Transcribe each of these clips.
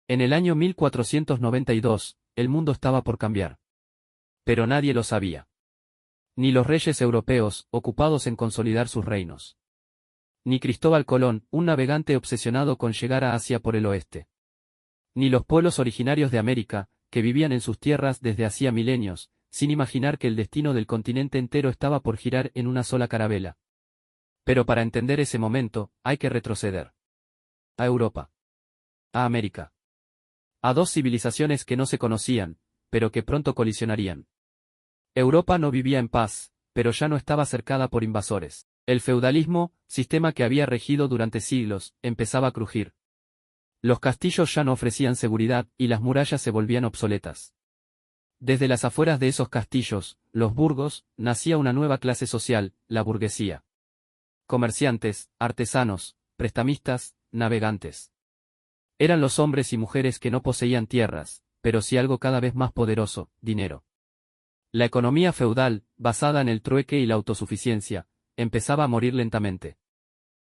En el año 1492, el mundo estaba por cambiar. Pero nadie lo sabía. Ni los reyes europeos, ocupados en consolidar sus reinos. Ni Cristóbal Colón, un navegante obsesionado con llegar a Asia por el oeste. Ni los pueblos originarios de América, que vivían en sus tierras desde hacía milenios, sin imaginar que el destino del continente entero estaba por girar en una sola carabela. Pero para entender ese momento, hay que retroceder. A Europa. A América. A dos civilizaciones que no se conocían, pero que pronto colisionarían. Europa no vivía en paz, pero ya no estaba cercada por invasores. El feudalismo, sistema que había regido durante siglos, empezaba a crujir. Los castillos ya no ofrecían seguridad y las murallas se volvían obsoletas. Desde las afueras de esos castillos, los burgos, nacía una nueva clase social, la burguesía. Comerciantes, artesanos, prestamistas, navegantes. Eran los hombres y mujeres que no poseían tierras, pero sí algo cada vez más poderoso, dinero. La economía feudal, basada en el trueque y la autosuficiencia, empezaba a morir lentamente.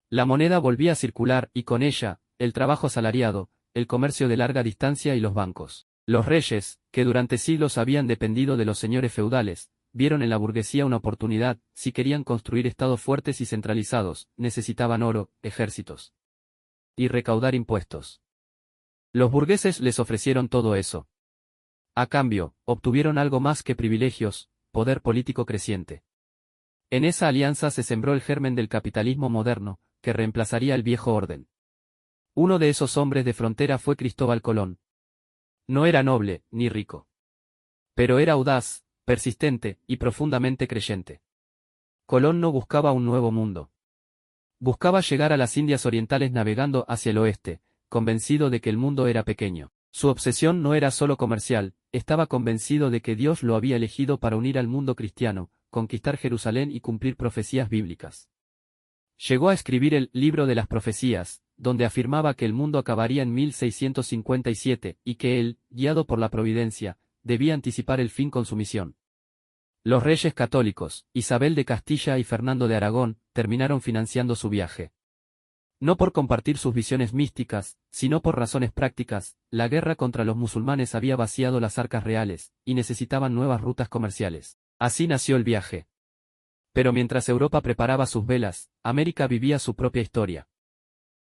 La moneda volvía a circular y con ella, el trabajo asalariado, el comercio de larga distancia y los bancos. Los reyes, que durante siglos habían dependido de los señores feudales, vieron en la burguesía una oportunidad. Si querían construir estados fuertes y centralizados, necesitaban oro, ejércitos y recaudar impuestos. Los burgueses les ofrecieron todo eso. A cambio, obtuvieron algo más que privilegios, poder político creciente. En esa alianza se sembró el germen del capitalismo moderno, que reemplazaría el viejo orden. Uno de esos hombres de frontera fue Cristóbal Colón. No era noble, ni rico. Pero era audaz, persistente, y profundamente creyente. Colón no buscaba un nuevo mundo. Buscaba llegar a las Indias Orientales navegando hacia el oeste, convencido de que el mundo era pequeño. Su obsesión no era solo comercial, estaba convencido de que Dios lo había elegido para unir al mundo cristiano, conquistar Jerusalén y cumplir profecías bíblicas. Llegó a escribir el Libro de las Profecías, donde afirmaba que el mundo acabaría en 1657, y que él, guiado por la providencia, debía anticipar el fin con su misión. Los reyes católicos, Isabel de Castilla y Fernando de Aragón, terminaron financiando su viaje. No por compartir sus visiones místicas, sino por razones prácticas. La guerra contra los musulmanes había vaciado las arcas reales, y necesitaban nuevas rutas comerciales. Así nació el viaje. Pero mientras Europa preparaba sus velas, América vivía su propia historia.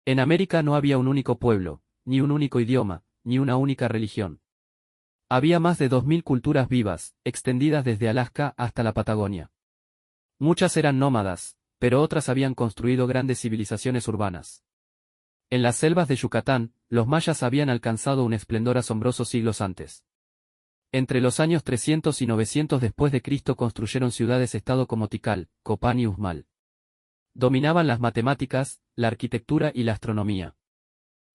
En América no había un único pueblo, ni un único idioma, ni una única religión. Había más de 2000 culturas vivas, extendidas desde Alaska hasta la Patagonia. Muchas eran nómadas, pero otras habían construido grandes civilizaciones urbanas. En las selvas de Yucatán, los mayas habían alcanzado un esplendor asombroso siglos antes. Entre los años 300 y 900 después de Cristo construyeron ciudades-estado como Tikal, Copán y Uxmal. Dominaban las matemáticas, la arquitectura y la astronomía.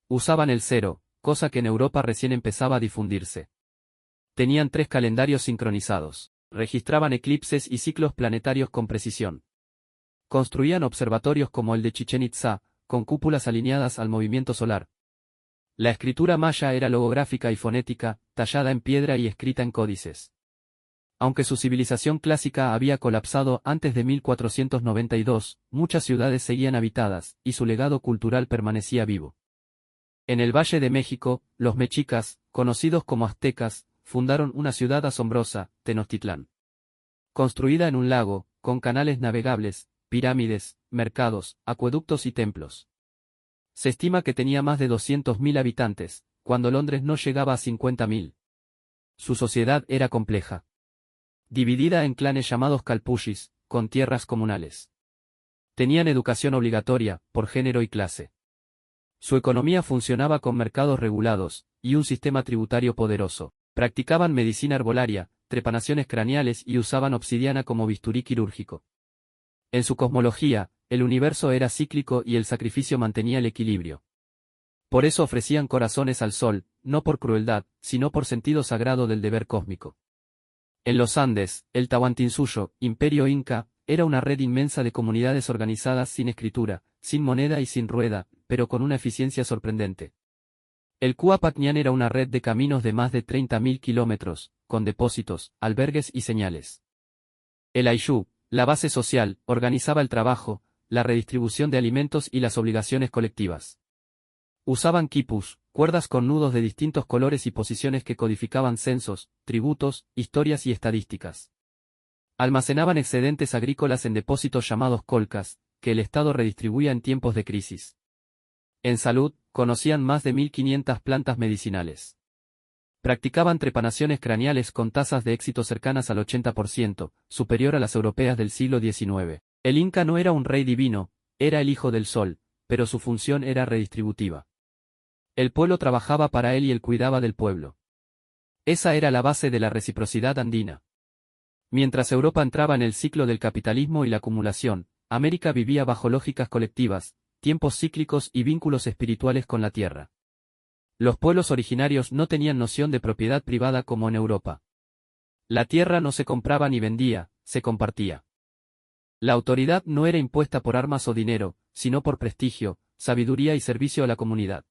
Usaban el cero, cosa que en Europa recién empezaba a difundirse. Tenían 3 calendarios sincronizados. Registraban eclipses y ciclos planetarios con precisión. Construían observatorios como el de Chichén Itzá, con cúpulas alineadas al movimiento solar. La escritura maya era logográfica y fonética, tallada en piedra y escrita en códices. Aunque su civilización clásica había colapsado antes de 1492, muchas ciudades seguían habitadas, y su legado cultural permanecía vivo. En el Valle de México, los mexicas, conocidos como aztecas, fundaron una ciudad asombrosa, Tenochtitlán. Construida en un lago, con canales navegables, pirámides, mercados, acueductos y templos. Se estima que tenía más de 200.000 habitantes, cuando Londres no llegaba a 50.000. Su sociedad era compleja. Dividida en clanes llamados calpushis, con tierras comunales. Tenían educación obligatoria, por género y clase. Su economía funcionaba con mercados regulados, y un sistema tributario poderoso. Practicaban medicina herbolaria, trepanaciones craneales y usaban obsidiana como bisturí quirúrgico. En su cosmología, el universo era cíclico y el sacrificio mantenía el equilibrio. Por eso ofrecían corazones al sol, no por crueldad, sino por sentido sagrado del deber cósmico. En los Andes, el Tahuantinsuyo, imperio inca, era una red inmensa de comunidades organizadas sin escritura, sin moneda y sin rueda, pero con una eficiencia sorprendente. El Cuapacñán era una red de caminos de más de 30.000 kilómetros, con depósitos, albergues y señales. El Ayllu, la base social, organizaba el trabajo, la redistribución de alimentos y las obligaciones colectivas. Usaban quipus, cuerdas con nudos de distintos colores y posiciones que codificaban censos, tributos, historias y estadísticas. Almacenaban excedentes agrícolas en depósitos llamados colcas, que el Estado redistribuía en tiempos de crisis. En salud, conocían más de 1500 plantas medicinales. Practicaban trepanaciones craneales con tasas de éxito cercanas al 80%, superior a las europeas del siglo XIX. El Inca no era un rey divino, era el hijo del sol, pero su función era redistributiva. El pueblo trabajaba para él y él cuidaba del pueblo. Esa era la base de la reciprocidad andina. Mientras Europa entraba en el ciclo del capitalismo y la acumulación, América vivía bajo lógicas colectivas, tiempos cíclicos y vínculos espirituales con la tierra. Los pueblos originarios no tenían noción de propiedad privada como en Europa. La tierra no se compraba ni vendía, se compartía. La autoridad no era impuesta por armas o dinero, sino por prestigio, sabiduría y servicio a la comunidad.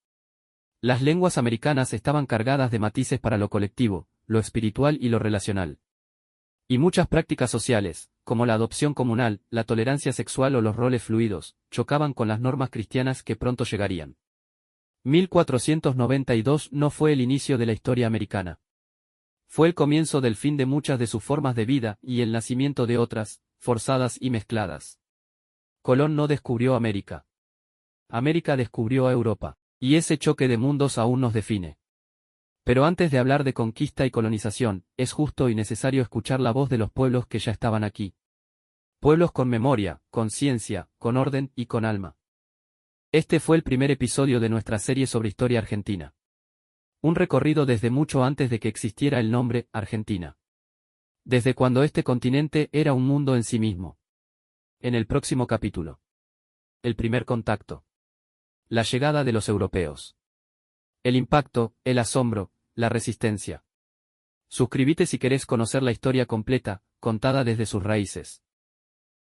Las lenguas americanas estaban cargadas de matices para lo colectivo, lo espiritual y lo relacional. Y muchas prácticas sociales, como la adopción comunal, la tolerancia sexual o los roles fluidos, chocaban con las normas cristianas que pronto llegarían. 1492 no fue el inicio de la historia americana. Fue el comienzo del fin de muchas de sus formas de vida y el nacimiento de otras, forzadas y mezcladas. Colón no descubrió América. América descubrió a Europa. Y ese choque de mundos aún nos define. Pero antes de hablar de conquista y colonización, es justo y necesario escuchar la voz de los pueblos que ya estaban aquí. Pueblos con memoria, con ciencia, con orden y con alma. Este fue el primer episodio de nuestra serie sobre historia argentina. Un recorrido desde mucho antes de que existiera el nombre Argentina. Desde cuando este continente era un mundo en sí mismo. En el próximo capítulo. El primer contacto. La llegada de los europeos. El impacto, el asombro, la resistencia. Suscríbete si querés conocer la historia completa, contada desde sus raíces.